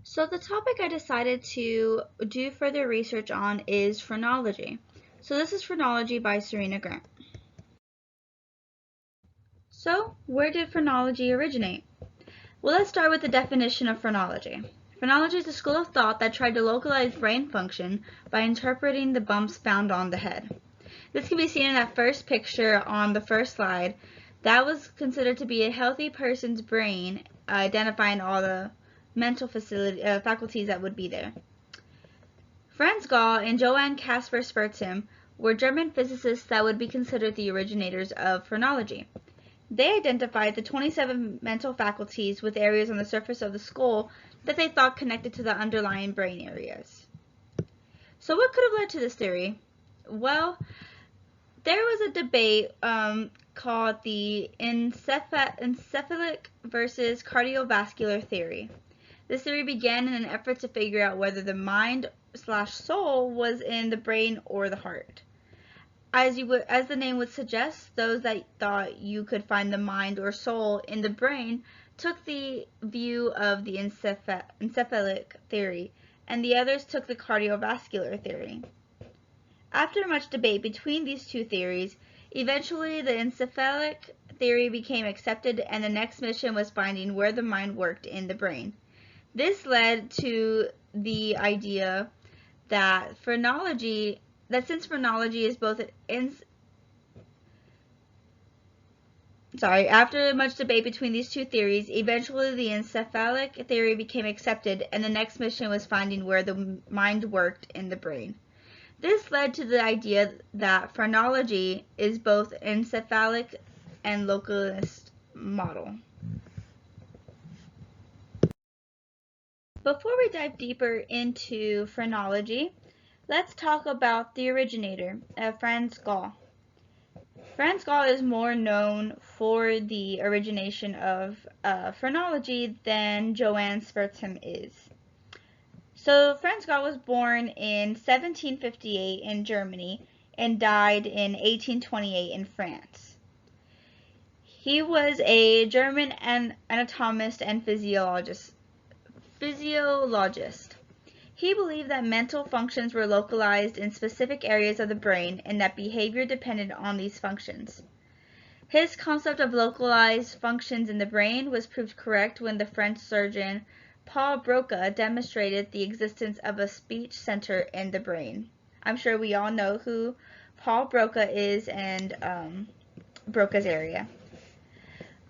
So the topic I decided to do further research on is phrenology. So this is Phrenology by Serena Grant. So where did phrenology originate? Well, let's start with the definition of phrenology. Phrenology is a school of thought that tried to localize brain function by interpreting the bumps found on the head. This can be seen in that first picture on the first slide. That was considered to be a healthy person's brain, identifying all the mental faculties that would be there. Franz Gall and Johann Caspar Spurzheim were German physicists that would be considered the originators of phrenology. They identified the 27 mental faculties with areas on the surface of the skull that they thought connected to the underlying brain areas. So what could have led to this theory? Well, there was a debate called the encephalic versus cardiovascular theory. This theory began in an effort to figure out whether the mind/soul was in the brain or the heart. As the name would suggest, those that thought you could find the mind or soul in the brain took the view of the encephalic theory, and the others took the cardiovascular theory. After much debate between these two theories, eventually the encephalic theory became accepted, and the next mission was finding where the mind worked in the brain. This led to the idea that since phrenology is both after much debate between these two theories, eventually the encephalic theory became accepted, and the next mission was finding where the mind worked in the brain. This led to the idea that phrenology is both encephalic and localist model. Before we dive deeper into phrenology, let's talk about the originator, Franz Gall. Franz Gall is more known for the origination of phrenology than Johann Spurzheim is. So Franz Gall was born in 1758 in Germany and died in 1828 in France. He was a German anatomist and physiologist. He believed that mental functions were localized in specific areas of the brain and that behavior depended on these functions. His concept of localized functions in the brain was proved correct when the French surgeon Paul Broca demonstrated the existence of a speech center in the brain. I'm sure we all know who Paul Broca is and Broca's area.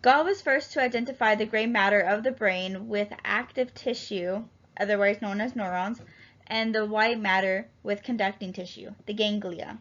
Gall was first to identify the gray matter of the brain with active tissue, otherwise known as neurons, and the white matter with conducting tissue, the ganglia.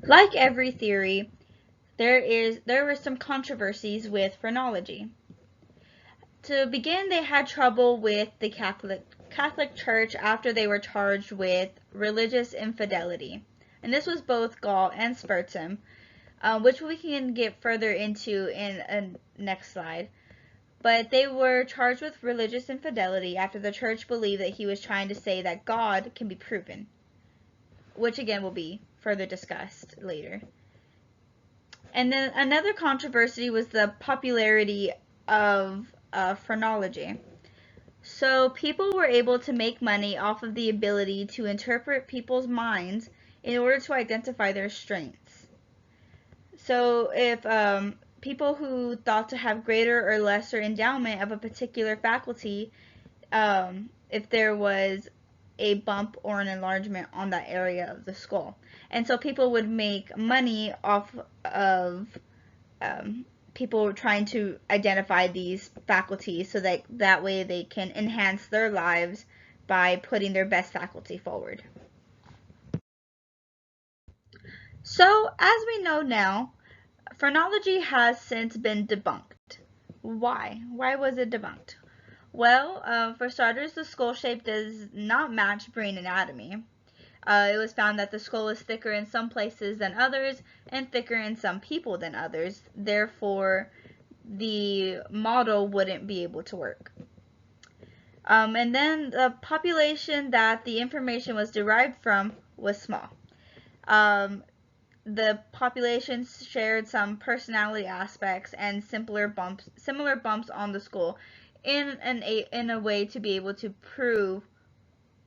Like every theory, there were some controversies with phrenology. To begin, they had trouble with the Catholic Church after they were charged with religious infidelity. And this was both Gall and Spurzheim, which we can get further into in a next slide. But they were charged with religious infidelity after the church believed that he was trying to say that God can be proven, which again will be further discussed later. And then another controversy was the popularity of phrenology. So people were able to make money off of the ability to interpret people's minds in order to identify their strengths. So if people who thought to have greater or lesser endowment of a particular faculty, if there was a bump or an enlargement on that area of the skull. And so people would make money off of people trying to identify these faculties so that way they can enhance their lives by putting their best faculty forward. So, as we know now, phrenology has since been debunked. Why? Why was it debunked? Well, for starters, the skull shape does not match brain anatomy. It was found that the skull is thicker in some places than others and thicker in some people than others. Therefore, the model wouldn't be able to work. And then the population that the information was derived from was small. the population shared some personality aspects and similar bumps on the skull in a way to be able to prove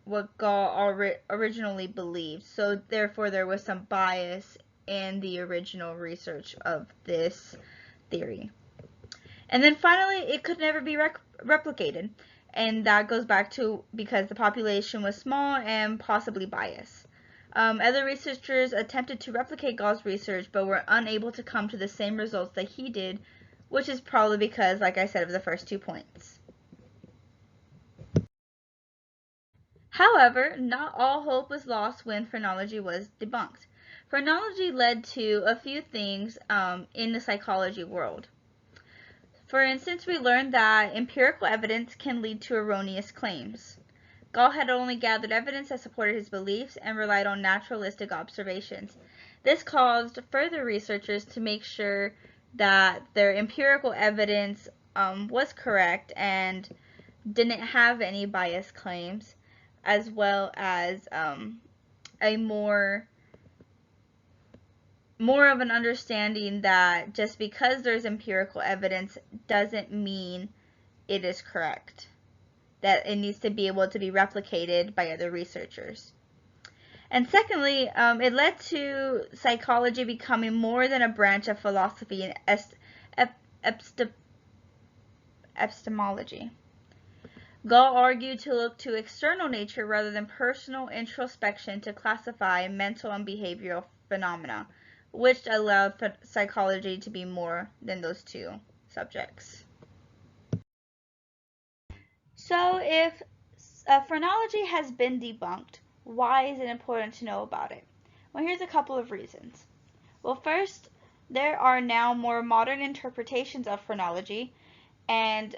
what Gall originally believed. So therefore there was some bias in the original research of this theory. And then finally, it could never be replicated. And that goes back to because the population was small and possibly biased. Other researchers attempted to replicate Gall's research but were unable to come to the same results that he did, which is probably because, like I said, of the first 2 points. However, not all hope was lost when phrenology was debunked. Phrenology led to a few things in the psychology world. For instance, we learned that empirical evidence can lead to erroneous claims. Gall had only gathered evidence that supported his beliefs and relied on naturalistic observations. This caused further researchers to make sure that their empirical evidence was correct and didn't have any biased claims, as well as a more of an understanding that just because there's empirical evidence doesn't mean it is correct, that it needs to be able to be replicated by other researchers. And secondly, it led to psychology becoming more than a branch of philosophy and epistemology. Gall argued to look to external nature rather than personal introspection to classify mental and behavioral phenomena, which allowed psychology to be more than those two subjects. So if phrenology has been debunked, why is it important to know about it? Well, here's a couple of reasons. Well, first, there are now more modern interpretations of phrenology, and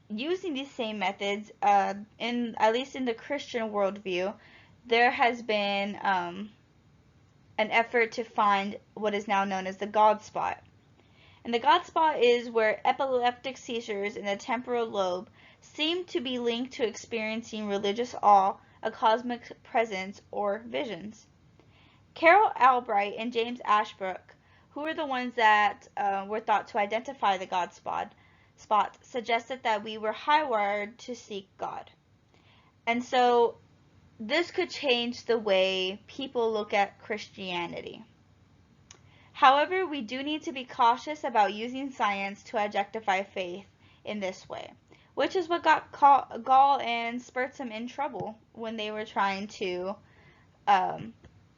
using these same methods, in at least in the Christian worldview, there has been an effort to find what is now known as the God spot. And the God spot is where epileptic seizures in the temporal lobe seem to be linked to experiencing religious awe, a cosmic presence, or visions. Carol Albright and James Ashbrook, who were the ones that were thought to identify the God spot, suggested that we were hardwired to seek God. And so this could change the way people look at Christianity. However, we do need to be cautious about using science to objectify faith in this way, which is what got Gall and Spurzheim in trouble when they were trying to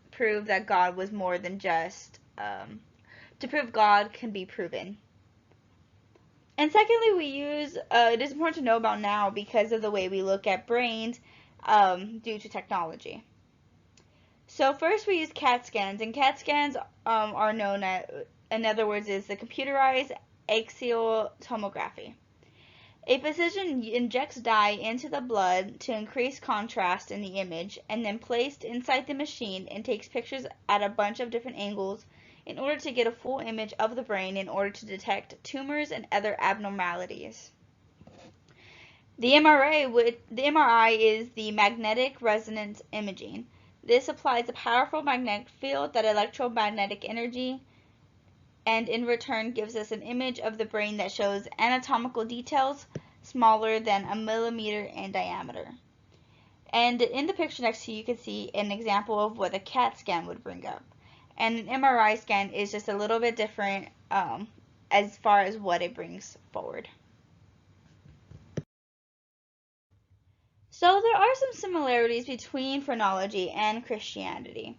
prove that God was more than just, to prove God can be proven. And secondly, it is important to know about now because of the way we look at brains due to technology. So first we use CAT scans, and CAT scans are known as, in other words, is the computerized axial tomography. A physician injects dye into the blood to increase contrast in the image, and then placed inside the machine and takes pictures at a bunch of different angles in order to get a full image of the brain in order to detect tumors and other abnormalities. The MRI is the magnetic resonance imaging. This applies a powerful magnetic field that electromagnetic energy and in return gives us an image of the brain that shows anatomical details smaller than a millimeter in diameter. And in the picture next to you can see an example of what a CAT scan would bring up. And an MRI scan is just a little bit different as far as what it brings forward. So there are some similarities between phrenology and Christianity.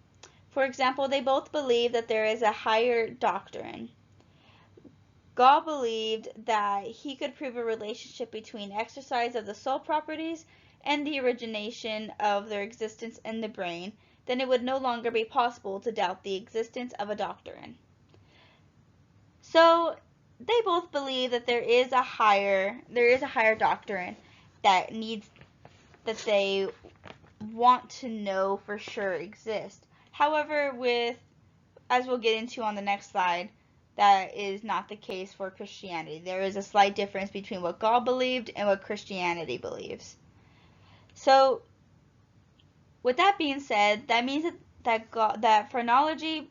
For example, they both believe that there is a higher doctrine. Gall believed that he could prove a relationship between exercise of the soul properties and the origination of their existence in the brain, then it would no longer be possible to doubt the existence of a doctrine. So they both believe that there is a higher doctrine that they want to know for sure exists. However, as we'll get into on the next slide, that is not the case for Christianity. There is a slight difference between what Gall believed and what Christianity believes. So with that being said, that means that that phrenology,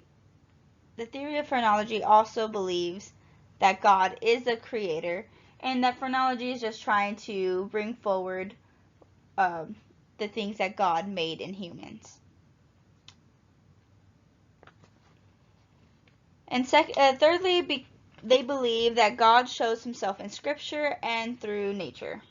the theory of phrenology also believes that God is the creator, and that phrenology is just trying to bring forward um, the things that God made in humans. And thirdly, they believe that God shows himself in scripture and through nature.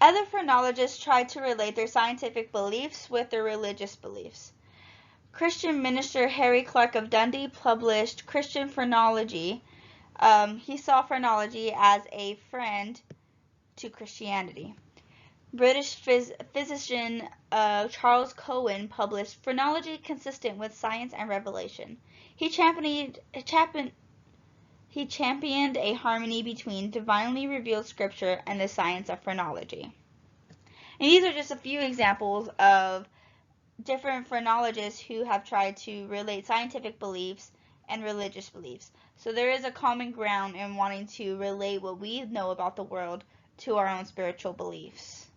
Other phrenologists tried to relate their scientific beliefs with their religious beliefs. Christian minister Harry Clark of Dundee published Christian Phrenology. He saw phrenology as a friend to Christianity. British physician Charles Cowan published Phrenology Consistent with Science and Revelation. He championed a harmony between divinely revealed scripture and the science of phrenology. And these are just a few examples of different phrenologists who have tried to relate scientific beliefs and religious beliefs. So there is a common ground in wanting to relate what we know about the world to our own spiritual beliefs.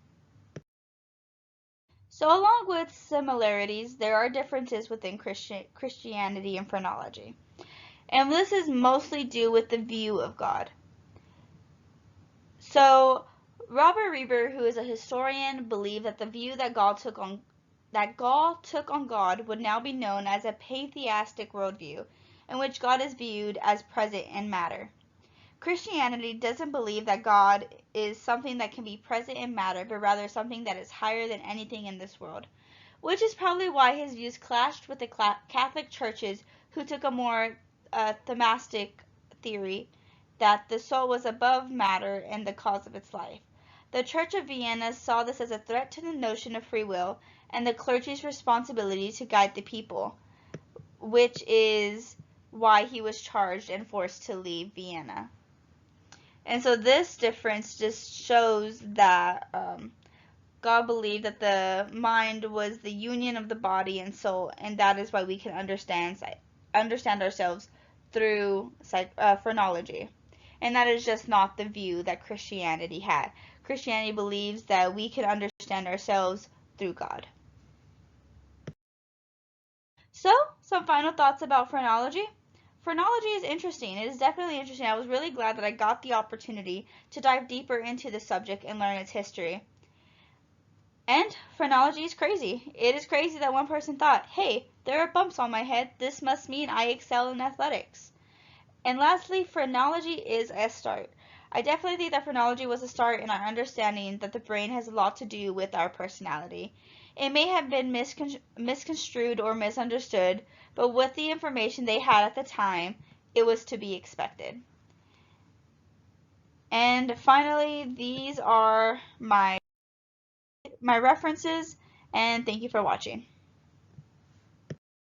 So along with similarities, there are differences within Christianity and phrenology. And this is mostly due with the view of God. So Robert Reber, who is a historian, believed that the view that Gaul took on God would now be known as a pantheistic worldview, in which God is viewed as present in matter. Christianity doesn't believe that God is something that can be present in matter, but rather something that is higher than anything in this world, which is probably why his views clashed with the Catholic churches, who took a more theistic theory that the soul was above matter and the cause of its life. The Church of Vienna saw this as a threat to the notion of free will and the clergy's responsibility to guide the people, which is why he was charged and forced to leave Vienna. And so this difference just shows that God believed that the mind was the union of the body and soul, and that is why we can understand ourselves through phrenology. And that is just not the view that Christianity had. Christianity believes that we can understand ourselves through God. So, some final thoughts about phrenology. Phrenology is interesting. It is definitely interesting. I was really glad that I got the opportunity to dive deeper into the subject and learn its history. And phrenology is crazy. It is crazy that one person thought, hey, there are bumps on my head. This must mean I excel in athletics. And lastly, phrenology is a start. I definitely think that phrenology was a start in our understanding that the brain has a lot to do with our personality. It may have been misconstrued or misunderstood, but with the information they had at the time, it was to be expected. And finally, these are my references, and thank you for watching.